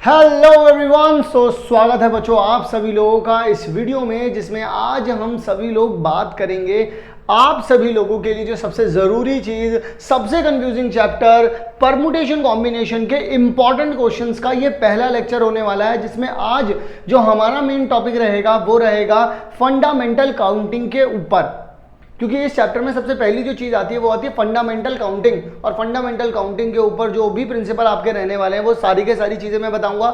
Hello everyone. स्वागत है बच्चों आप सभी लोगों का इस वीडियो में, जिसमें आज हम सभी लोग बात करेंगे आप सभी लोगों के लिए जो सबसे ज़रूरी चीज़, सबसे कंफ्यूजिंग चैप्टर परमुटेशन कॉम्बिनेशन के इंपॉर्टेंट क्वेश्चंस का ये पहला लेक्चर होने वाला है, जिसमें आज जो हमारा मेन टॉपिक रहेगा वो रहेगा फंडामेंटल काउंटिंग के ऊपर। क्योंकि इस चैप्टर में सबसे पहली जो चीज़ आती है वो आती है फंडामेंटल काउंटिंग, और फंडामेंटल काउंटिंग के ऊपर जो भी प्रिंसिपल आपके रहने वाले हैं वो सारी के सारी चीज़ें मैं बताऊंगा,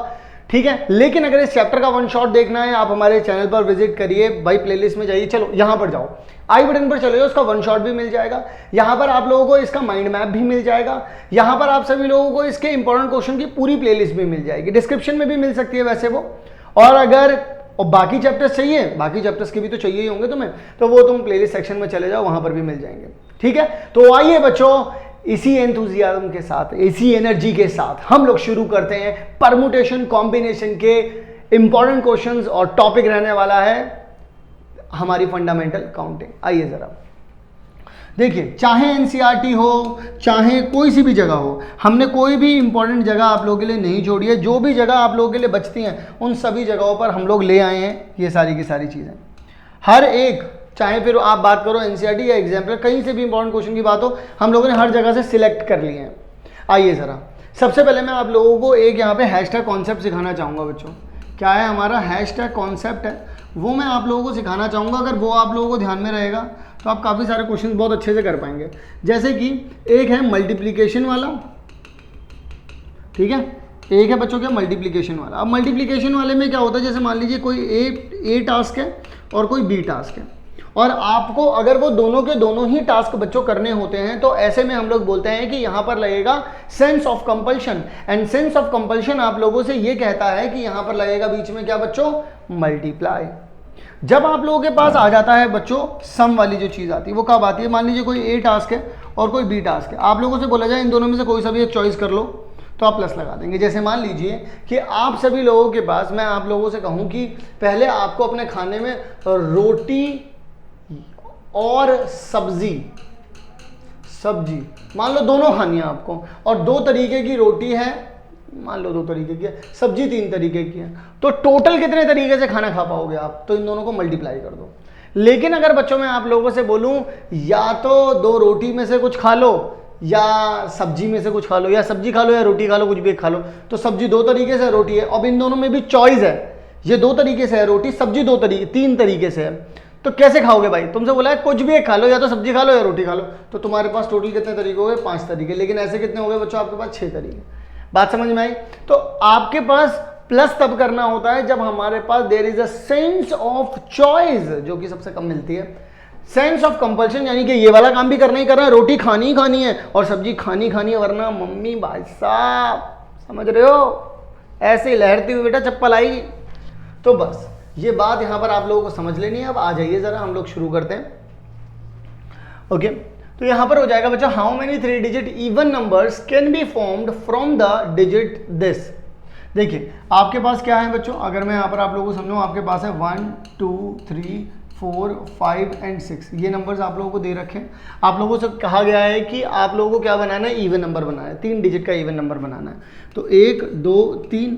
ठीक है। लेकिन अगर इस चैप्टर का वन शॉट देखना है, आप हमारे चैनल पर विजिट करिए भाई, प्लेलिस्ट में जाइए, चलो यहाँ पर जाओ, आई बटन पर चले जाओ, उसका वन शॉट भी मिल जाएगा। यहाँ पर आप लोगों को इसका माइंड मैप भी मिल जाएगा। यहाँ पर आप सभी लोगों को इसके इंपॉर्टेंट क्वेश्चन की पूरी प्लेलिस्ट भी मिल जाएगी, डिस्क्रिप्शन में भी मिल सकती है वैसे वो। और अगर बाकी चैप्टर्स चाहिए, बाकी चैप्टर्स के भी तो चाहिए ही होंगे तुम्हें, तो वो तुम प्लेलिस्ट सेक्शन में चले जाओ, वहां पर भी मिल जाएंगे, ठीक है। तो आइए बच्चों, इसी एंथुजियाज्म के साथ, इसी एनर्जी के साथ हम लोग शुरू करते हैं परमुटेशन कॉम्बिनेशन के इंपॉर्टेंट क्वेश्चंस, और टॉपिक रहने वाला है हमारी फंडामेंटल काउंटिंग। आइए जरा देखिए, चाहे एनसीईआरटी हो, चाहे कोई सी भी जगह हो, हमने कोई भी इंपॉर्टेंट जगह आप लोगों के लिए नहीं छोड़ी है। जो भी जगह आप लोगों के लिए बचती हैं उन सभी जगहों पर हम लोग ले आए हैं ये सारी की सारी चीज़ें। हर एक, चाहे फिर आप बात करो एनसीईआरटी या एग्जाम्पल, कहीं से भी इंपॉर्टेंट क्वेश्चन की बात हो, हम लोगों ने हर जगह से सिलेक्ट कर लिए हैं। आइए ज़रा, सबसे पहले मैं आप लोगों को एक यहाँ पे हैशटैग कॉन्सेप्ट सिखाना चाहूँगा बच्चों। क्या है हमारा हैशटैग कॉन्सेप्ट है, वो मैं आप लोगों को सिखाना चाहूँगा। अगर वो आप लोगों को ध्यान में रहेगा तो आप काफ़ी सारे क्वेश्चन बहुत अच्छे से कर पाएंगे। जैसे कि एक है मल्टीप्लिकेशन वाला, ठीक है, एक है बच्चों क्या मल्टीप्लिकेशन वाला। अब मल्टीप्लिकेशन वाले में क्या होता है, जैसे मान लीजिए कोई ए टास्क है और कोई बी टास्क है, और आपको अगर वो दोनों के दोनों ही टास्क बच्चों करने होते हैं, तो ऐसे में हम लोग बोलते हैं कि यहाँ पर लगेगा sense of compulsion. And sense of compulsion आप लोगों से ये कहता है कि यहाँ पर लगेगा बीच में क्या बच्चों, मल्टीप्लाई। जब आप लोगों के पास आ जाता है बच्चों सम वाली जो चीज़ आती है, वो कब आती है, मान लीजिए कोई ए टास्क है और कोई बी टास्क है, आप लोगों से बोला जाए इन दोनों में से कोई सा भी एक चॉइस कर लो, तो आप प्लस लगा देंगे। जैसे मान लीजिए कि आप सभी लोगों के पास, मैं आप लोगों से कहूँ कि पहले आपको अपने खाने में रोटी और सब्जी मान लो दोनों खानी है आपको, और दो तरीके की रोटी है, मान लो दो तरीके की है, सब्जी तीन तरीके की है, तो टोटल कितने तरीके से खाना खा पाओगे आप, तो इन दोनों को मल्टीप्लाई कर दो। लेकिन अगर बच्चों मैं आप लोगों से बोलूं या तो दो रोटी में से कुछ खा लो, या सब्जी में से कुछ खा लो, या सब्जी खा लो या रोटी खा लो, कुछ भी खा लो, तो सब्जी दो तरीके से, रोटी है। अब इन दोनों में भी चॉइस है, ये दो तरीके से है रोटी, सब्जी तीन तरीके से है, तो कैसे खाओगे भाई। तुमसे बोला है कुछ भी एक खा लो, या तो सब्जी खा लो या रोटी खा लो, तो तुम्हारे पास टोटल कितने तरीके हो गए, 5 तरीके। लेकिन ऐसे कितने हो गए बच्चों आपके पास, 6 तरीके। बात समझ में आई। तो आपके पास प्लस तब करना होता है जब हमारे पास there is a sense of choice, जो कि सबसे कम मिलती है। सेंस ऑफ कंपल्शन यानी कि ये वाला काम भी करना ही करना है, रोटी खानी ही खानी है और सब्जी खानी खानी है, वरना मम्मी भाई साहब, समझ रहे हो, ऐसे ही लहरती हुई बेटा चप्पल आएगी। तो बस ये बात यहां पर आप लोगों को समझ लेनी है। अब आ जाइए जरा, हम लोग शुरू करते हैं। ओके, तो यहां पर हो जाएगा बच्चा, how many 3 digit even numbers can be formed from the digit this. देखिए आपके पास क्या है बच्चों, अगर मैं यहां पर आप लोगों को समझाऊं, आपके पास है 1 2 3 4 5 एंड 6, ये नंबर्स आप लोगों को दे रखे हैं। आप लोगों से कहा गया है कि आप लोगों को क्या बनाना है, इवन नंबर बनाना है, 3 डिजिट का इवन नंबर बनाना है। तो 1 2 3,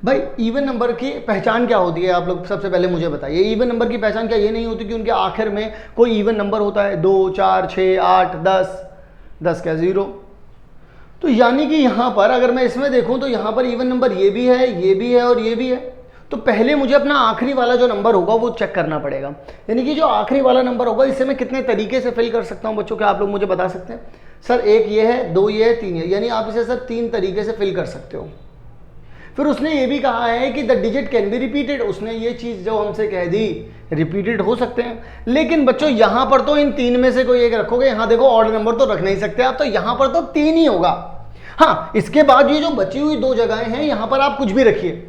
भाई इवन नंबर की पहचान क्या होती है, आप लोग सबसे पहले मुझे बताइए। इवन नंबर की पहचान क्या, ये नहीं होती कि उनके आखिर में कोई इवन नंबर होता है, 2 4 6 8 10 क्या 0। तो यानी कि यहाँ पर अगर मैं इसमें देखूँ तो यहाँ पर इवन नंबर ये भी है, ये भी है और ये भी है। तो पहले मुझे अपना आखिरी वाला जो नंबर होगा वो चेक करना पड़ेगा, यानी कि जो आखिरी वाला नंबर होगा इसे मैं कितने तरीके से फिल कर सकता हूँ बच्चों, क्या आप लोग मुझे बता सकते हैं। सर एक ये है, दो ये है, तीन है, यानी आप इसे सर 3 तरीके से फिल कर सकते हो। फिर उसने ये भी कहा है कि the digit can be repeated, उसने ये चीज जो हमसे कह दी, रिपीटेड हो सकते हैं। लेकिन बच्चों यहां पर तो इन 3 में से कोई एक रखोगे, यहां देखो ऑड नंबर तो रख नहीं सकते आप, तो यहां पर तो 3 ही होगा। हाँ, इसके बाद ये जो बची हुई 2 जगहें हैं, यहां पर आप कुछ भी रखिए।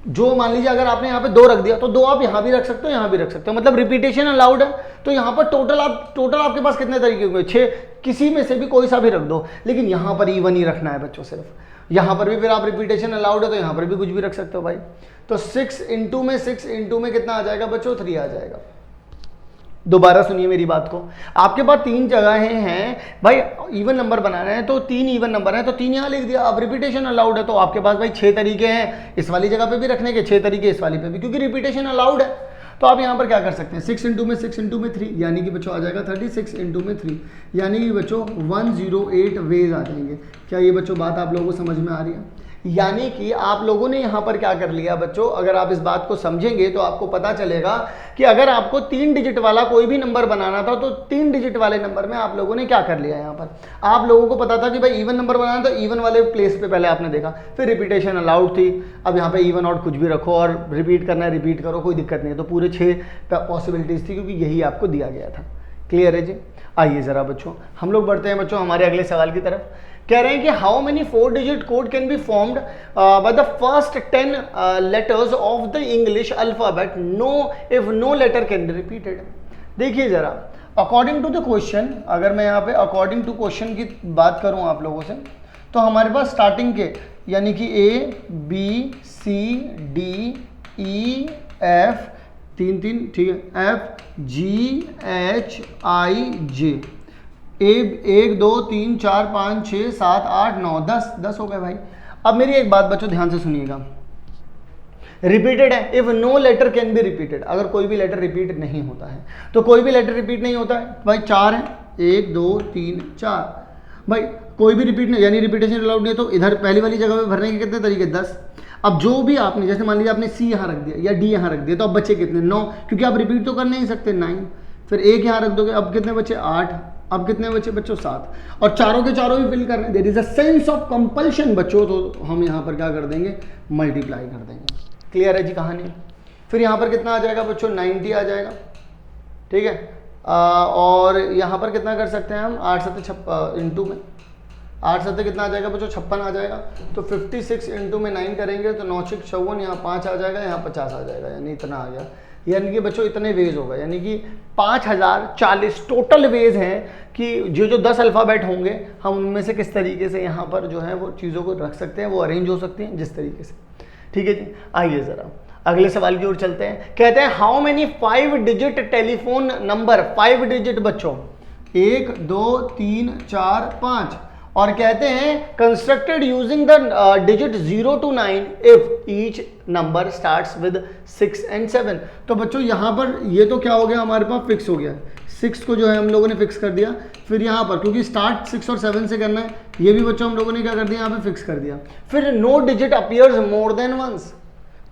जो मान लीजिए अगर आपने यहाँ पे 2 रख दिया, तो 2 आप यहां भी रख सकते हो, यहां भी रख सकते हो, मतलब रिपीटेशन अलाउड है। तो यहां पर टोटल आपके पास कितने तरीके होंगे, 6, किसी में से भी कोई सा भी रख दो, लेकिन यहां पर इवन ही रखना है बच्चों सिर्फ। यहाँ पर भी फिर आप रिपीटेशन अलाउड है, तो यहाँ पर भी कुछ भी रख सकते हो भाई। तो 6 इंटू में कितना आ जाएगा बच्चों, 3 आ जाएगा। दोबारा सुनिए मेरी बात को, आपके पास 3 जगहें हैं भाई, इवन नंबर बनाना है तो 3 इवन नंबर है तो 3 यहाँ लिख दिया। अब रिपीटेशन अलाउड है तो आपके पास भाई 6 तरीके हैं इस वाली जगह पे भी रखने के, 6 तरीके इस वाली पे भी, क्योंकि रिपीटेशन अलाउड है। तो आप यहाँ पर क्या कर सकते हैं, 6 इंटू में 6 इंटू में 3 यानी कि बच्चों आ जाएगा 36 इंटू में 3 यानी कि बच्चों 108 वेज आ जाएंगे। क्या ये बच्चों बात आप लोगों को समझ में आ रही है? यानी कि आप लोगों ने यहाँ पर क्या कर लिया बच्चों, अगर आप इस बात को समझेंगे तो आपको पता चलेगा कि अगर आपको 3 डिजिट वाला कोई भी नंबर बनाना था तो 3 डिजिट वाले नंबर में आप लोगों ने क्या कर लिया। यहाँ पर आप लोगों को पता था कि भाई इवन नंबर बनाना तो इवन वाले प्लेस पे पहले आपने देखा, फिर रिपीटेशन अलाउड थी। अब यहाँ पे इवन और कुछ भी रखो और रिपीट करना है रिपीट करो, कोई दिक्कत नहीं है। तो पूरे 6 पॉसिबिलिटीज थी क्योंकि यही आपको दिया गया था। क्लियर है जी? आइए ज़रा बच्चों हम लोग बढ़ते हैं बच्चों हमारे अगले सवाल की तरफ। कह रहे हैं कि how many 4 digit code can be formed by the first 10 letters of the English alphabet no if no letter can be repeated. देखिए जरा, अकॉर्डिंग टू द क्वेश्चन, अगर मैं यहाँ पे अकॉर्डिंग टू क्वेश्चन की बात करूँ आप लोगों से, तो हमारे पास स्टार्टिंग के यानी कि ABCDEF 3 ठीक है, FGHIJ 1 2 3 4 5 6 7 8 9 10 हो गए भाई। अब मेरी एक बात बच्चों ध्यान से सुनिएगा, रिपीटेड है, if no letter can be repeated, अगर कोई भी लेटर रिपीट नहीं होता है तो कोई भी लेटर रिपीट नहीं होता है भाई। 4 है, 1 2 3 4 भाई, कोई भी रिपीट नहीं यानी रिपीटेशन अलाउड नहीं है। तो इधर पहली वाली जगह पे भरने के कितने तरीके, 10। अब जो भी आपने जैसे मान लीजिए आपने C यहाँ रख दिया या D यहाँ रख दिया तो अब बचे कितने, 9, क्योंकि आप रिपीट तो कर नहीं सकते, 9। फिर 1 यहाँ रख दोगे, अब कितने बचे, 8। अब कितने बचे बच्चों, 7। और चारों के चारों भी फिल करने, there is a sense of compulsion बच्चों, तो हम यहाँ पर क्या कर देंगे, मल्टीप्लाई कर देंगे। क्लियर है जी कहानी? फिर यहाँ पर कितना आ जाएगा बच्चों, 90 आ जाएगा। ठीक है, और यहाँ पर कितना कर सकते हैं हम, 8 7 इंटू में 8 7 कितना आ जाएगा बच्चों, 56 आ जाएगा। तो 56 इंटू में 9 करेंगे तो 9 6 54, यहाँ 5 आ जाएगा, यहाँ 50 आ जाएगा, यानी इतना आ गया। यानी कि बच्चों इतने वेज होगा, यानी कि 5040 टोटल वेज हैं कि जो 10 अल्फ़ाबेट होंगे हम उनमें से किस तरीके से यहाँ पर जो है वो चीज़ों को रख सकते हैं, वो अरेंज हो सकती हैं जिस तरीके से। ठीक है जी, आइए ज़रा अगले सवाल की ओर चलते हैं। कहते हैं how many 5 digit telephone number, 5 digit बच्चों 1 2 3 4 5, और कहते हैं constructed using the digit 0 to 9 if each number starts with 6 and 7। तो बच्चों यहाँ पर ये तो क्या हो गया, हमारे पास फिक्स हो गया, 6 को जो है हम लोगों ने फिक्स कर दिया। फिर यहाँ पर क्योंकि स्टार्ट 6 और 7 से करना है, ये भी बच्चों हम लोगों ने क्या कर दिया, यहाँ पे फिक्स कर दिया। फिर no digit appears more than once,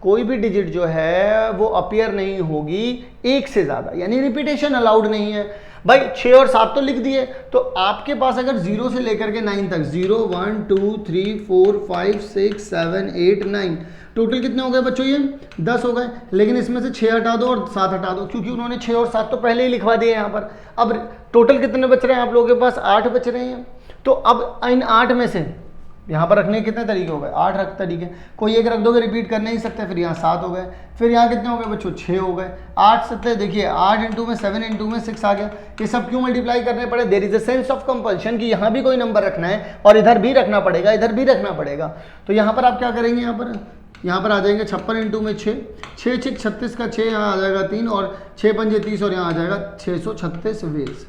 कोई भी डिजिट जो है वो अपीयर नहीं होगी एक से ज़्यादा, यानी रिपीटेशन अलाउड नहीं है भाई। 6 और 7 तो लिख दिए, तो आपके पास अगर 0 से लेकर के 9 तक 0 1 2 3 4 5 6 7 8 9 टोटल कितने हो गए बच्चों, ये 10 हो गए। लेकिन इसमें से 6 हटा दो और 7 हटा दो, क्योंकि उन्होंने 6 और 7 तो पहले ही लिखवा दिए यहाँ पर। अब टोटल कितने बच रहे हैं आप लोगों के पास, 8 बच रहे हैं। तो अब इन 8 में से यहाँ पर रखने के कितने तरीके हो गए, 8 रख तरीके, कोई एक रख दोगे रिपीट कर नहीं सकते। फिर यहाँ 7 हो गए, फिर यहाँ कितने हो गए बच्चों, 6 हो गए। 8 7 देखिए 8 इंटू में 7 इंटू में 6 आ गया। ये सब क्यों मल्टीप्लाई करने पड़े, there is a sense of compulsion कि यहाँ भी कोई नंबर रखना है और इधर भी रखना पड़ेगा, इधर भी रखना पड़ेगा। तो यहाँ पर आप क्या करेंगे, यहाँ पर आ जाएंगे 56 इंटू में 6 6 6 36 का 6 यहाँ आ जाएगा 3 और 6 पंजे 30 और यहाँ आ जाएगा 636 वेज।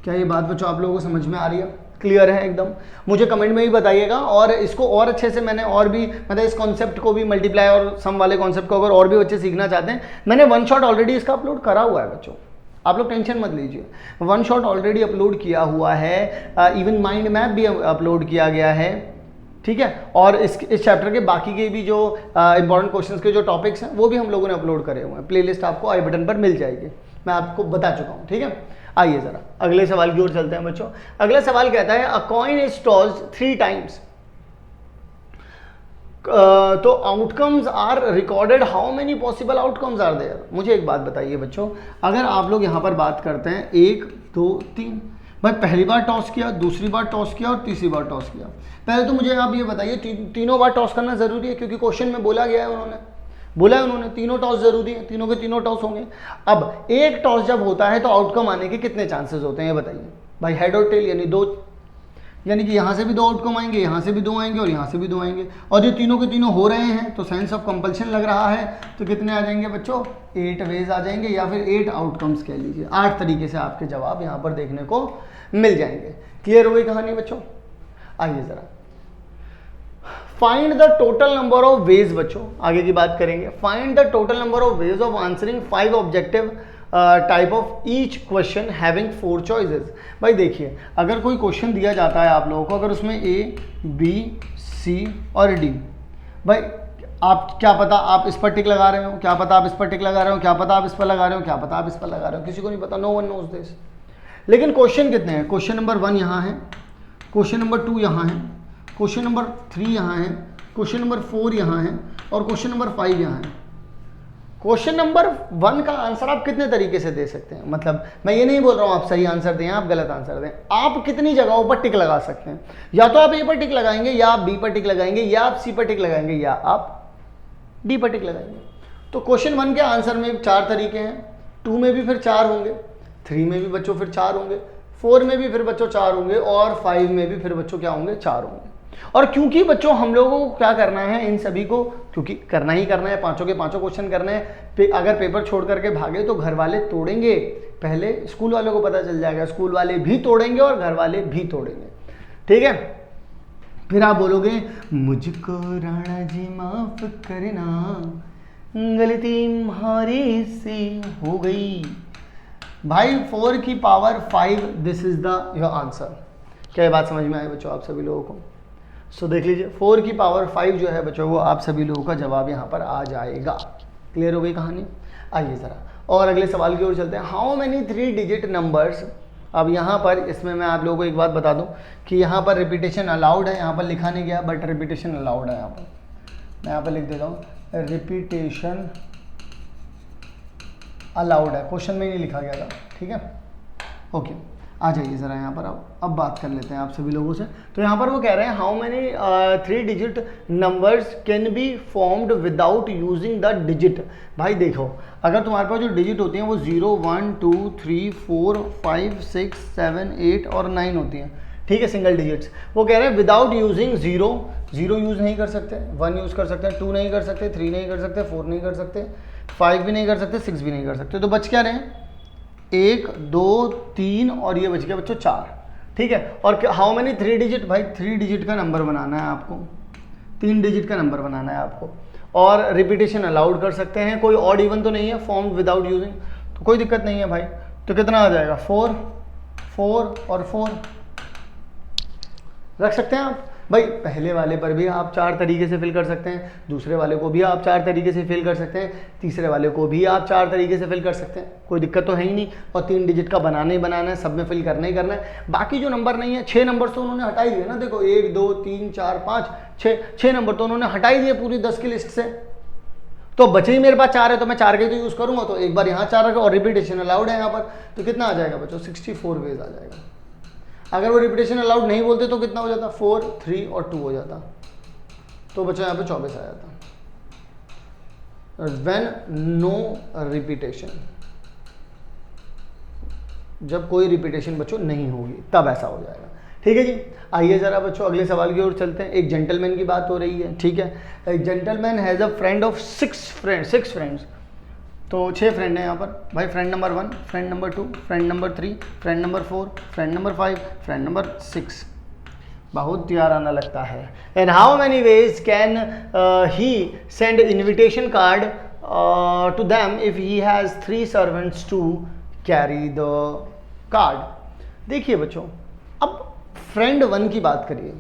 क्या ये बात बच्चों आप लोगों को समझ में आ रही है, क्लियर है एकदम? मुझे कमेंट में भी बताइएगा। और इसको और अच्छे से मैंने और भी मतलब इस कॉन्सेप्ट को भी मल्टीप्लाई और सम वाले कॉन्सेप्ट को अगर और भी बच्चे सीखना चाहते हैं, मैंने 1 शॉट ऑलरेडी इसका अपलोड करा हुआ है बच्चों, आप लोग टेंशन मत लीजिए। 1 शॉट ऑलरेडी अपलोड किया हुआ है, इवन माइंड मैप भी अपलोड किया गया है। ठीक है, और इस चैप्टर के बाकी के भी जो इंपॉर्टेंट क्वेश्चंस के जो टॉपिक्स हैं वो भी हम लोगों ने अपलोड करे हुए हैं। प्लेलिस्ट आपको आई बटन पर मिल जाएगी, मैं आपको बता चुका हूँ। ठीक है, आइए जरा अगले सवाल की ओर चलते हैं बच्चों। अगला सवाल कहता है a coin is tossed 3 times, तो outcomes are recorded, how many possible outcomes are there. मुझे एक बात बताइए बच्चों, अगर आप लोग यहाँ पर बात करते हैं 1 2 3, भाई पहली बार टॉस किया, दूसरी बार टॉस किया और तीसरी बार टॉस किया। पहले तो मुझे आप ये बताइए तीनों बार टॉस करना जरूरी है, क्योंकि क्वेश्चन में बोला गया है, उन्होंने तीनों टॉस जरूरी है, तीनों के तीनों टॉस होंगे। अब एक टॉस जब होता है तो आउटकम आने के कितने चांसेस होते हैं ये बताइए भाई, हेड और टेल यानी 2। यानी कि यहाँ से भी 2 आउटकम आएंगे, यहाँ से भी 2 आएंगे और यहाँ से भी 2 आएंगे, और ये तीनों के तीनों हो रहे हैं तो सेंस ऑफ कंपल्शन लग रहा है, तो कितने आ जाएंगे बच्चों, 8 वेज आ जाएंगे, या फिर 8 आउटकम्स कह लीजिए, 8 तरीके से आपके जवाब यहाँ पर देखने को मिल जाएंगे। क्लियर हो गई कहानी बच्चों? आइए जरा find the total number of ways, बच्चों आगे की बात करेंगे। Find the total number of ways of answering 5 objective type of each question having 4 choices. भाई देखिए, अगर कोई क्वेश्चन दिया जाता है आप लोगों को, अगर उसमें ए, बी, सी और डी, भाई आप क्या पता आप इस पर टिक लगा रहे हो, क्या पता आप इस पर टिक लगा रहे हो, क्या पता आप इस पर लगा रहे हो, क्या पता आप इस पर लगा रहे हो, किसी को नहीं पता, नो वन नोज दिस। लेकिन क्वेश्चन कितने हैं? क्वेश्चन नंबर 1 यहाँ है, क्वेश्चन नंबर 2 यहाँ है, क्वेश्चन नंबर 3 यहाँ है, क्वेश्चन नंबर 4 यहाँ है और क्वेश्चन नंबर 5 यहाँ है। क्वेश्चन नंबर 1 का आंसर आप कितने तरीके से दे सकते हैं? मतलब मैं ये नहीं बोल रहा हूँ आप सही आंसर दें, आप गलत आंसर दें, आप कितनी जगहों पर टिक लगा सकते हैं? या तो आप ए पर टिक लगाएंगे, या आप बी पर टिक लगाएंगे, या आप सी पर टिक लगाएंगे, या आप डी पर टिक लगाएंगे। तो क्वेश्चन 1 के आंसर में 4 तरीके हैं, 2 में भी फिर 4 होंगे, 3 में भी बच्चों फिर 4 होंगे, 4 में भी फिर बच्चों 4 होंगे और 5 में भी फिर बच्चों क्या होंगे? 4 होंगे। और क्योंकि बच्चों हम लोगों को क्या करना है, इन सभी को क्योंकि करना ही करना है, 5 के 5 क्वेश्चन करने हैं, अगर पेपर छोड़ करके भागे तो घर वाले तोड़ेंगे, पहले स्कूल वालों को पता चल जाएगा, स्कूल वाले भी तोड़ेंगे और घर वाले भी तोड़ेंगे, ठीक है? फिर आप बोलोगे मुझको राणा जी माफ करना, गलती हमारी से हो गई। भाई 4 की power 5, this is the your answer. क्या ये बात समझ में आई बच्चों आप सभी लोगों को? सो देख लीजिए 4 की पावर 5 जो है बच्चों, वो आप सभी लोगों का जवाब यहाँ पर आ जाएगा। क्लियर हो गई कहानी? आइए ज़रा और अगले सवाल की ओर चलते हैं। How many 3 digit numbers. अब यहाँ पर इसमें मैं आप लोगों को एक बात बता दूँ कि यहाँ पर रिपीटेशन अलाउड है, यहाँ पर लिखा नहीं गया बट रिपीटेशन अलाउड है। यहाँ पर मैं यहाँ पर लिख देता हूँ रिपीटेशन अलाउड है, क्वेश्चन में ही नहीं लिखा गया था, ठीक है? ओके, आ जाइए ज़रा यहाँ पर अब बात कर लेते हैं आप सभी लोगों से। तो यहाँ पर वो कह रहे हैं how many 3 digit numbers can be formed without using the digit. भाई देखो, अगर तुम्हारे पास जो डिजिट होती हैं वो 0, 1, 2, 3, 4, 5, 6, 7, 8 और 9 होती हैं, ठीक है, सिंगल डिजिट्स। वो कह रहे हैं विदाउट यूजिंग 0 यूज़ नहीं कर सकते, 1 यूज़ कर सकते हैं, 2 नहीं कर सकते, 3 नहीं कर सकते, 4 नहीं कर सकते, 5 भी नहीं कर सकते, 6 भी नहीं कर सकते। तो बच क्या रहे हैं? 1, 2, 3 और ये बच गया बच्चों 4, ठीक है? और हाउ मैनी 3 डिजिट, भाई 3 डिजिट का नंबर बनाना है आपको, 3 डिजिट का नंबर बनाना है आपको, और रिपीटेशन अलाउड कर सकते हैं, कोई ऑड इवन तो नहीं है, फॉर्म विदाउट यूजिंग, तो कोई दिक्कत नहीं है भाई। तो कितना आ जाएगा? 4, 4 और 4 रख सकते हैं आप। भाई पहले वाले पर भी आप 4 तरीके से फिल कर सकते हैं, दूसरे वाले को भी आप 4 तरीके से फिल कर सकते हैं, तीसरे वाले को भी आप 4 तरीके से फिल कर सकते हैं, कोई दिक्कत तो है ही नहीं। और 3 डिजिट का बनाना ही बनाना है, सब में फिल करना ही करना है। बाकी जो नंबर नहीं है, 6 नंबर तो उन्होंने हटा ही दिए ना, देखो 1, 2, 3, 4, 5, 6 नंबर तो उन्होंने हटा ही दिए पूरी 10 की लिस्ट से। तो बचे ही मेरे पास 4 है, तो मैं 4 के तो यूज़ करूँगा, तो एक बार यहाँ 4 रखा और रिपीटेशन अलाउड है यहाँ पर, तो कितना आ जाएगा बच्चों? 64 वेज आ जाएगा। अगर वो रिपीटेशन अलाउड नहीं बोलते तो कितना हो जाता? 4, 3 और 2 हो जाता, तो बच्चों यहाँ पे 24 आ जाता। व्हेन नो रिपीटेशन, जब कोई रिपीटेशन बच्चों नहीं होगी तब ऐसा हो जाएगा, ठीक है जी। आइए ज़रा बच्चों अगले सवाल की ओर चलते हैं। एक जेंटलमैन की बात हो रही है, ठीक है? एक gentleman has a friend of 6 friends, तो 6 फ्रेंड हैं यहाँ पर। भाई friend number 1, friend number 2, friend number 3, friend number 4, friend number 5, friend number 6। बहुत प्यारा आना लगता है। And how many ways can he send invitation card to them if he has 3 servants to carry the card. देखिए बच्चों, अब friend 1 की बात करिए।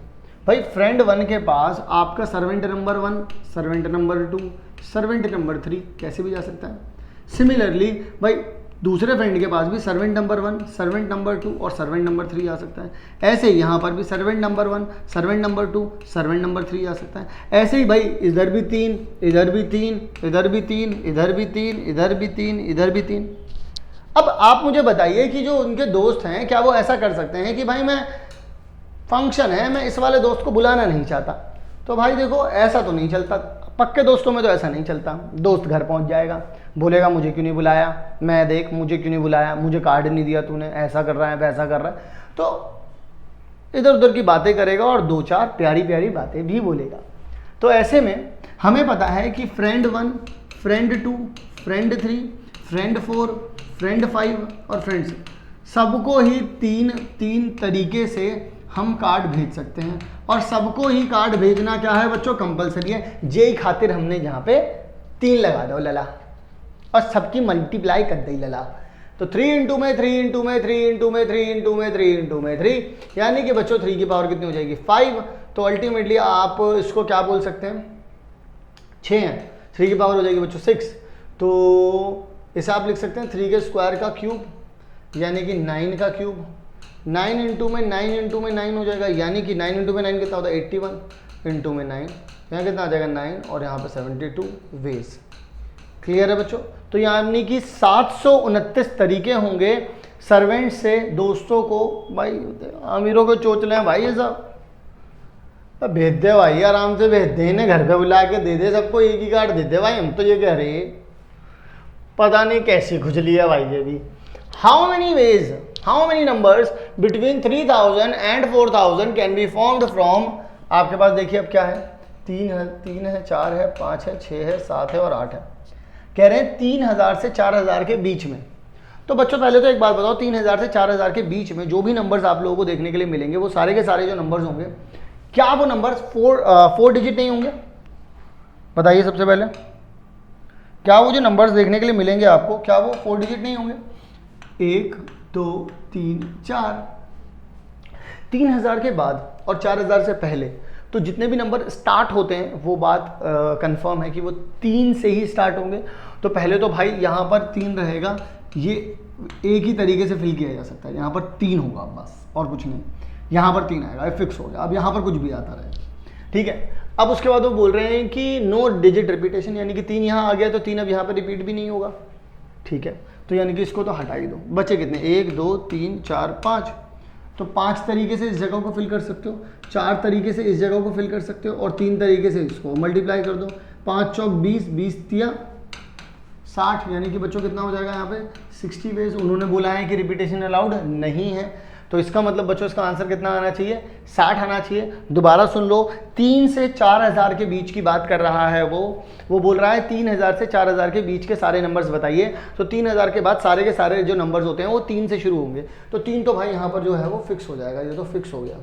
भाई फ्रेंड 1 के पास आपका servant number 1, servant number 2, servant number 3 कैसे भी जा सकता है। सिमिलरली भाई दूसरे फ्रेंड के पास भी सर्वेंट नंबर 1, सर्वेंट नंबर 2 और सर्वेंट नंबर 3 आ सकता है। ऐसे ही यहाँ पर भी servant number 1, servant number 2, servant number 3 आ सकता है। ऐसे ही भाई इधर भी 3, इधर भी 3, इधर भी 3, इधर भी 3, इधर भी 3, इधर भी 3। अब आप मुझे बताइए कि जो उनके दोस्त हैं, क्या वो ऐसा कर सकते हैं कि भाई मैं फंक्शन है, मैं इस वाले दोस्त को बुलाना नहीं चाहता? तो भाई देखो ऐसा तो नहीं चलता, पक्के दोस्तों में तो ऐसा नहीं चलता। दोस्त घर पहुंच जाएगा, बोलेगा मुझे क्यों नहीं बुलाया, मैं देख मुझे क्यों नहीं बुलाया, मुझे कार्ड नहीं दिया तूने, ऐसा कर रहा है वैसा कर रहा है। तो इधर उधर की बातें करेगा और दो चार प्यारी प्यारी बातें भी बोलेगा। तो ऐसे में हमें पता है कि friend 1, friend 2, friend 3, friend 4, friend 5 और फ्रेंड 6 सबको ही तीन तीन तरीके से हम कार्ड भेज सकते हैं, और सबको ही कार्ड भेजना क्या है बच्चों, कंपलसरी है। जे खातिर हमने यहाँ पे 3 लगा दो लला, और सबकी मल्टीप्लाई कर दी लला। तो 3 इंटू में 3 इंटू में 3 इंटू में 3 इंटू में 3 इंटू में 3, यानी कि बच्चों 3 की पावर कितनी हो जाएगी 5। तो अल्टीमेटली आप इसको क्या बोल सकते हैं, 6 है, 3 की पावर हो जाएगी बच्चों 6। तो इसे आप लिख सकते हैं 3 के स्क्वायर का क्यूब, यानी कि 9 का क्यूब। 9 इंटू में 9 इंटू में 9 हो जाएगा, यानी कि 9 इंटू में 9 कितना होता है 81 इंटू में 9, यहाँ कितना आ जाएगा 9 और यहाँ पे 72 वेज। क्लियर है बच्चों। तो यानी कि 729 तरीके होंगे सर्वेंट से दोस्तों को, भाई अमीरों को चोच लें भाई ये सब, भेज दे भाई आराम से, भेज दे इन्हें घर पे बुला के दे दे सबको एक ही कार्ड दे दे भाई। हम तो ये कह रहे हैं पता नहीं कैसी खुजली है भाई ये भी। How many veg, how many numbers between 3000 and 4000 can be formed from, आपके पास देखिए अब क्या है, 3 है 4 है 5 है 6 है 7 है और 8 है। कह रहे हैं 3000 से 4000 के बीच में। तो बच्चों पहले तो एक बात बताओ, 3000 से 4000 के बीच में जो भी नंबर्स आप लोगों को देखने के लिए मिलेंगे वो सारे के सारे जो नंबर्स होंगे, क्या वो नंबर्स 4 डिजिट नहीं होंगे? बताइए सबसे पहले, क्या वो जो नंबर्स देखने के लिए मिलेंगे आपको, क्या वो 4 डिजिट नहीं होंगे? 1 2 3 4। 3000 के बाद और 4000 से पहले तो जितने भी नंबर स्टार्ट होते हैं वो बात कंफर्म है कि वो 3 से ही स्टार्ट होंगे। तो पहले तो भाई यहाँ पर 3 रहेगा, ये एक ही तरीके से फिल किया जा सकता है, यहाँ पर 3 होगा बस और कुछ नहीं, यहाँ पर 3 आएगा, फिक्स हो गया। अब यहाँ पर कुछ भी आता रहेगा, ठीक है। अब उसके बाद वो बोल रहे हैं कि नो डिजिट रिपीटेशन, यानी कि 3 यहाँ आ गया तो 3 अब यहाँ पर रिपीट भी नहीं होगा, ठीक है। तो यानी कि इसको तो हटा ही दो, बचे कितने 1 2 3 4 5। तो 5 तरीके से इस जगह को फिल कर सकते हो, 4 तरीके से इस जगह को फिल कर सकते हो और 3 तरीके से इसको मल्टीप्लाई कर दो। 5 चौक 20, 20 तिया 60, यानी कि बच्चों कितना हो जाएगा यहाँ पे 60 वेज। उन्होंने बोला है कि रिपीटेशन अलाउड नहीं है, तो इसका मतलब बच्चों इसका आंसर कितना आना चाहिए 60 आना चाहिए। दोबारा सुन लो, 3 से 4000 के बीच की बात कर रहा है वो बोल रहा है 3000 से 4000 के बीच के सारे नंबर्स बताइए। तो 3000 के बाद सारे के सारे जो नंबर्स होते हैं वो 3 से शुरू होंगे। तो 3 तो भाई यहाँ पर जो है वो फिक्स हो जाएगा, ये तो फिक्स हो गया,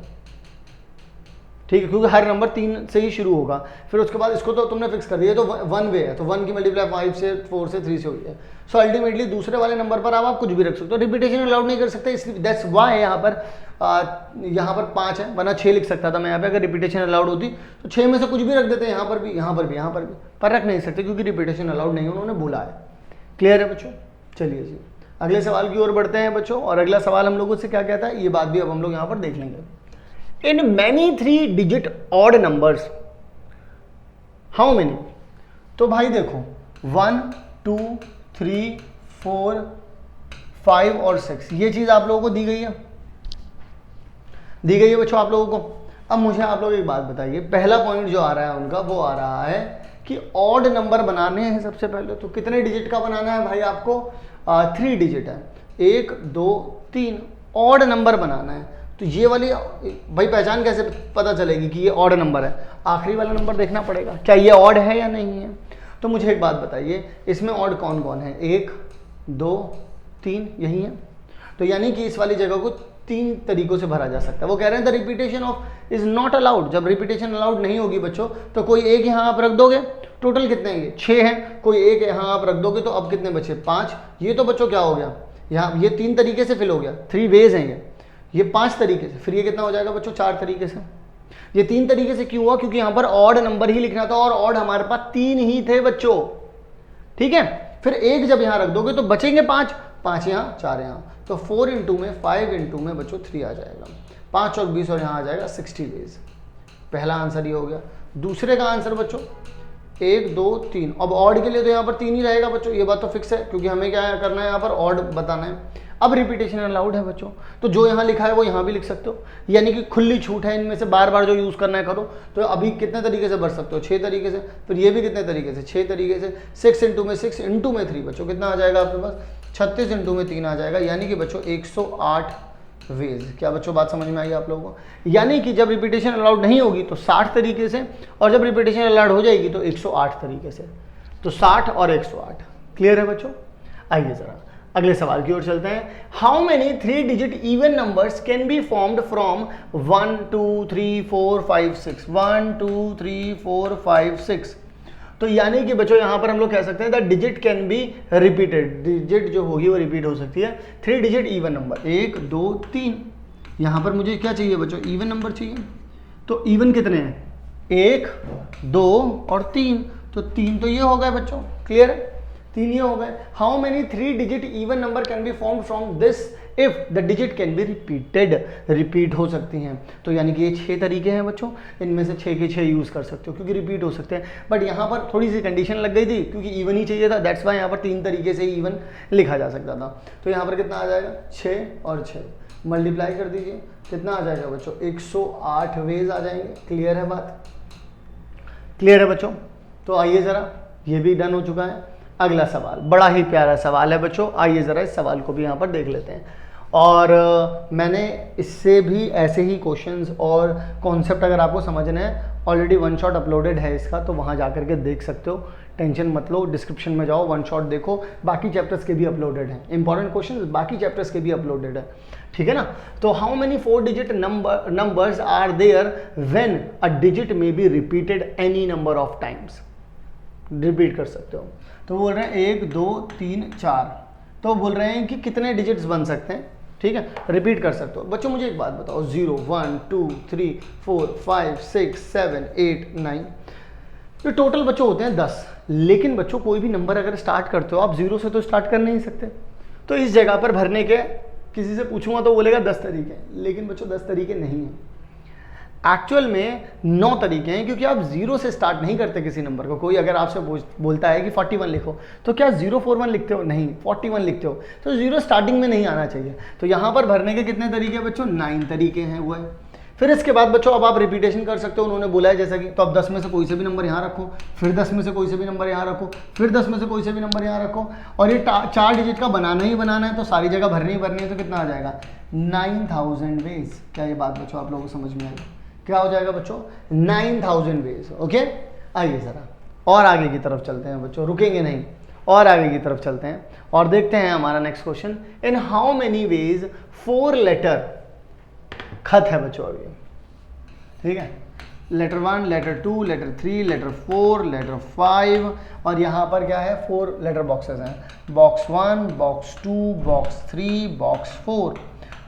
ठीक है, क्योंकि हर नंबर 3 से ही शुरू होगा। फिर उसके बाद इसको तो तुमने फिक्स कर दिया, तो 1 वे है, तो 1 की मल्टीप्लाई 5 से 4 से 3 से हुई है। सो अल्टीमेटली दूसरे वाले नंबर पर आप कुछ भी रख सकते हो, रिपीटेशन अलाउड नहीं कर सकते, इसलिए दैट्स व्हाई यहाँ पर 5 है, वरना 6 लिख सकता था मैं यहाँ पे। अगर रिपीटेशन अलाउड होती तो 6 में से कुछ भी रख देते, यहाँ पर भी यहाँ पर भी यहाँ पर भी, पर रख नहीं सकते क्योंकि रिपीटेशन अलाउड नहीं, उन्होंने बोला है। क्लियर है बच्चों? चलिए जी अगले सवाल की ओर बढ़ते हैं बच्चों, और अगला सवाल हम लोगों से क्या कहता है ये बात भी अब हम लोग यहाँ पर देख लेंगे। In many 3 digit odd numbers, how many? तो भाई देखो 1 2 3 4 5 और 6 ये चीज आप लोगों को दी गई है बच्चों आप लोगों को। अब मुझे आप लोग एक बात बताइए, पहला पॉइंट जो आ रहा है उनका वो आ रहा है कि ऑड नंबर बनाने हैं सबसे पहले। तो कितने डिजिट का बनाना है भाई आपको? 3 डिजिट है, 1 2 3 ऑड नंबर बनाना है। तो ये वाली भाई पहचान कैसे पता चलेगी कि ये ऑड नंबर है? आखिरी वाला नंबर देखना पड़ेगा, क्या ये ऑड है या नहीं है। तो मुझे एक बात बताइए, इसमें ऑड कौन कौन है? 1 2 3 यही है। तो यानी कि इस वाली जगह को 3 तरीकों से भरा जा सकता है। वो कह रहे हैं the repetition of is not allowed. जब रिपीटेशन अलाउड नहीं होगी बच्चों तो कोई एक यहाँ आप रख दोगे, टोटल कितने हैं? 6 हैं, कोई एक यहाँ आप रख दोगे तो अब कितने बचे? 5। ये तो बच्चों क्या हो गया, यहाँ ये 3 तरीके से फिल हो गया, 3 वेज हैं ये 5 तरीके से। फिर ये कितना हो जाएगा बच्चों? 4 तरीके से। ये 3 तरीके से क्यों हुआ? क्योंकि यहाँ पर ऑड नंबर ही लिखना था और ऑड हमारे पास 3 ही थे बच्चों, ठीक है। फिर एक जब यहाँ रख दोगे तो बचेंगे 5 यहाँ 4 यहाँ, तो 4 इंटू में 5 इंटू में बच्चों 3 आ जाएगा, 5 और 20 और यहाँ आ जाएगा 60 वेज। पहला आंसर ये हो गया। दूसरे का आंसर बच्चों 1 2 3। अब ऑड के लिए तो यहाँ पर 3 ही रहेगा बच्चों, ये बात तो फिक्स है, क्योंकि हमें क्या करना है यहाँ पर ऑड बताना है। अब रिपीटेशन अलाउड है बच्चों, तो जो यहाँ लिखा है वो यहाँ भी लिख सकते हो, यानी कि खुली छूट है, इनमें से बार बार जो यूज़ करना है करो। तो अभी कितने तरीके से भर सकते हो? 6 तरीके से। फिर ये भी कितने तरीके से? 6 तरीके से। 6 इंटू में 6 इंटू में 3 बच्चों कितना आ जाएगा आपके पास? 36 इंटू में 3 आ जाएगा, यानी कि बच्चों 108 वेज। क्या बच्चों बात समझ में आई आप लोगों को? यानी कि जब रिपीटेशन अलाउड नहीं होगी तो 60 तरीके से, और जब रिपीटेशन अलाउड हो जाएगी तो 108 तरीके से। तो 60 और 108। क्लियर है बच्चों? आइए जरा अगले सवाल की ओर चलते हैं। How many 3 digit even numbers can be formed from 1 2 3 4 5 6 1 2 3 4 5 6। तो यानी कि बच्चों यहां पर हम लोग कह सकते हैं the digit can be repeated, digit जो होगी वो रिपीट हो सकती है। 3 डिजिट इवन नंबर 1 2 3। यहां पर मुझे क्या चाहिए बच्चों? इवन नंबर चाहिए। तो इवन कितने हैं? 1 2 और 3। तो 3 तो ये हो गए बच्चों। क्लियर है? 3 ये हो गए। How many 3 digit even number can be formed from this if the digit can be repeated, repeat हो सकती हैं। तो यानी कि ये 6 तरीके हैं बच्चों, इनमें से 6 के 6 यूज कर सकते हो क्योंकि रिपीट हो सकते हैं। बट यहाँ पर थोड़ी सी कंडीशन लग गई थी क्योंकि इवन ही चाहिए था, दैट्स वाई यहाँ पर 3 तरीके से इवन लिखा जा सकता था। तो यहाँ पर कितना आ जाएगा? 6 और 6 मल्टीप्लाई कर दीजिए, कितना आ जाएगा बच्चों? 108 वेज आ जाएंगे। क्लियर है बात? क्लियर है बच्चों? तो आइए ज़रा, ये भी डन हो चुका है। अगला सवाल बड़ा ही प्यारा सवाल है बच्चों, आइए ज़रा इस सवाल को भी यहाँ पर देख लेते हैं। और मैंने इससे भी ऐसे ही क्वेश्चंस और कॉन्सेप्ट अगर आपको समझना है, ऑलरेडी वन शॉट अपलोडेड है इसका, तो वहाँ जा करके देख सकते हो। टेंशन मत लो, डिस्क्रिप्शन में जाओ, वन शॉट देखो, बाकी चैप्टर्स के भी अपलोडेड हैं। इंपॉर्टेंट क्वेश्चंस बाकी चैप्टर्स के भी अपलोडेड है, ठीक है ना? तो how many 4 digit numbers are there when a digit may be repeated any number of times? Repeat कर सकते हो। तो बोल रहे हैं 1 2 3 4। तो बोल रहे हैं कि कितने डिजिट्स बन सकते हैं, ठीक है? रिपीट कर सकते हो। बच्चों मुझे एक बात बताओ, 0 1 2 3 4 5 6 7 8 9, तो टोटल बच्चों होते हैं 10। लेकिन बच्चों कोई भी नंबर अगर स्टार्ट करते हो आप 0 से तो स्टार्ट कर नहीं सकते। तो इस जगह पर भरने के किसी से पूछूंगा तो बोलेगा 10 तरीके, लेकिन बच्चों 10 तरीके नहीं हैं। एक्चुअल में 9 तरीके हैं, क्योंकि आप 0 से स्टार्ट नहीं करते किसी नंबर को। कोई अगर आपसे बोलता है कि 41 लिखो, तो क्या 041 लिखते हो? नहीं, 41 लिखते हो। तो 0 स्टार्टिंग में नहीं आना चाहिए। तो यहाँ पर भरने के कितने तरीके हैं बच्चों? 9 तरीके हैं वो है। फिर इसके बाद बच्चों अब आप रिपीटेशन कर सकते हो, उन्होंने बोला है जैसा कि, तो अब 10 में से कोई से भी नंबर यहाँ रखो, फिर 10 में से कोई से भी नंबर यहाँ रखो, फिर 10 में से कोई से भी नंबर यहाँ रखो, और ये 4 डिजिट का बनाना ही बनाना है, तो सारी जगह भरनी ही भरनी है। तो कितना आ जाएगा? 9000 वेज। क्या ये बात बच्चों आप लोगों को समझ में आई? क्या हो जाएगा बच्चों? 9000 वेज। ओके, आइए ज़रा और आगे की तरफ चलते हैं बच्चों, रुकेंगे नहीं, और आगे की तरफ चलते हैं और देखते हैं हमारा next question. In how many ways 4 letter खत है बच्चों अभी, ठीक है? Letter 1, letter 2, letter 3, letter 4, letter 5, और यहाँ पर क्या है? 4 लेटर बॉक्सेस हैं। Box 1, box 2, box 3, box 4।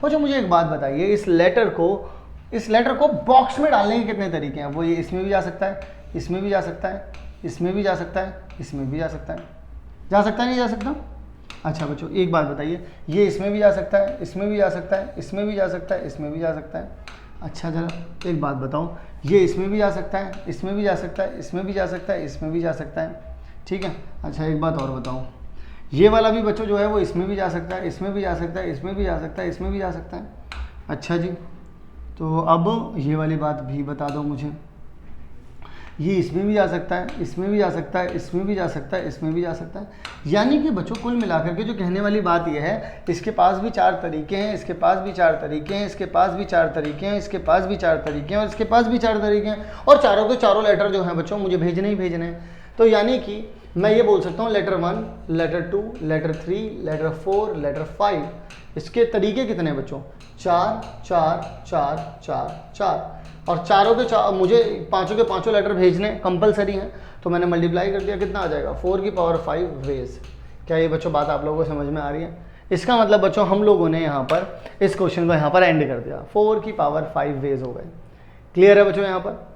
बच्चों मुझे एक बात बताइए, इस लेटर को बॉक्स में डालने के कितने तरीके हैं? वो ये इसमें भी जा सकता है, इसमें भी जा सकता है, इसमें भी जा सकता है, इसमें भी जा सकता है। जा सकता है नहीं जा सकता? अच्छा बच्चों एक बात बताइए, ये इसमें भी जा सकता है, इसमें भी जा सकता है, इसमें भी जा सकता है, इसमें भी जा सकता है। अच्छा जरा एक बात बताओ, ये इसमें भी जा सकता है, इसमें भी जा सकता है, इसमें भी जा सकता है, इसमें भी जा सकता है, ठीक है? अच्छा एक बात और बताओ, ये वाला भी बच्चों जो है वो इसमें भी जा सकता है, इसमें भी जा सकता है, इसमें भी जा सकता है, इसमें भी जा सकता है। अच्छा जी, तो अब ये वाली बात भी बता दो मुझे, ये इसमें भी जा सकता है, इसमें भी जा सकता है, इसमें भी जा सकता है, इसमें भी जा सकता है। यानी कि बच्चों कुल मिलाकर के जो कहने वाली बात यह है, इसके पास भी 4 तरीके हैं, इसके पास भी 4 तरीके हैं, इसके पास भी 4 तरीके हैं, इसके पास भी 4 तरीके हैं, और इसके पास भी 4 तरीके हैं, और चारों के चारों लेटर जो हैं बच्चों मुझे भेजने ही भेजने हैं। तो यानी कि मैं ये बोल सकता हूँ letter 1, letter 2, letter 3, letter 4, letter 5। इसके तरीके कितने बच्चों? 4 4 4 4 4, और चारों के मुझे पांचों के पांचों लेटर भेजने कंपलसरी हैं। तो मैंने मल्टीप्लाई कर दिया, कितना आ जाएगा? 4 की पावर 5 वेज। क्या ये बच्चों बात आप लोगों को समझ में आ रही है? इसका मतलब बच्चों हम लोगों ने यहाँ पर इस क्वेश्चन को यहाँ पर एंड कर दिया, 4 की पावर 5 वेज हो गए। क्लियर है बच्चों यहाँ पर?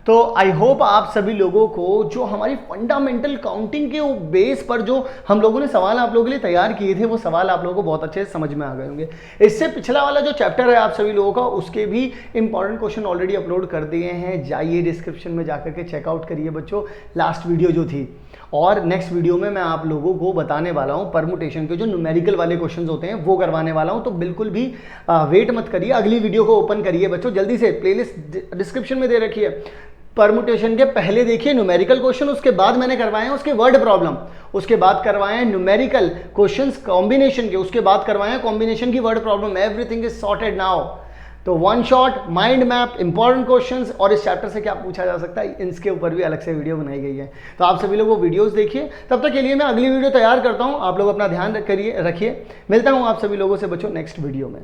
तो आई होप आप सभी लोगों को जो हमारी फंडामेंटल काउंटिंग के बेस पर जो हम लोगों ने सवाल आप लोगों के लिए तैयार किए थे, वो सवाल आप लोगों को बहुत अच्छे से समझ में आ गए होंगे। इससे पिछला वाला जो चैप्टर है आप सभी लोगों का, उसके भी इंपॉर्टेंट क्वेश्चन ऑलरेडी अपलोड कर दिए हैं। जाइए डिस्क्रिप्शन में जाकर के चेकआउट करिए बच्चों, लास्ट वीडियो जो थी। और नेक्स्ट वीडियो में मैं आप लोगों को बताने वाला हूं परमुटेशन के जो न्यूमेरिकल वाले क्वेश्चंस होते हैं वो करवाने वाला हूं। तो बिल्कुल भी वेट मत करिए, अगली वीडियो को ओपन करिए बच्चों, जल्दी से प्लेलिस्ट डिस्क्रिप्शन में दे रखी है। परमुटेशन के पहले देखिए न्यूमेरिकल क्वेश्चन, उसके बाद मैंने करवाए हैं उसके वर्ड प्रॉब्लम, उसके बाद करवाए हैं न्यूमेरिकल क्वेश्चंस कॉम्बिनेशन के, उसके बाद करवाए हैं कॉम्बिनेशन की word problem. Everything is sorted now. तो one shot mind map, important questions और इस चैप्टर से क्या पूछा जा सकता है, इसके ऊपर भी अलग से वीडियो बनाई गई है। तो आप सभी लोग वो वीडियोस देखिए। तब तक के लिए मैं अगली वीडियो तैयार करता हूँ, आप लोग अपना ध्यान रखिए। मिलता हूँ आप सभी लोगों से बच्चों नेक्स्ट वीडियो में।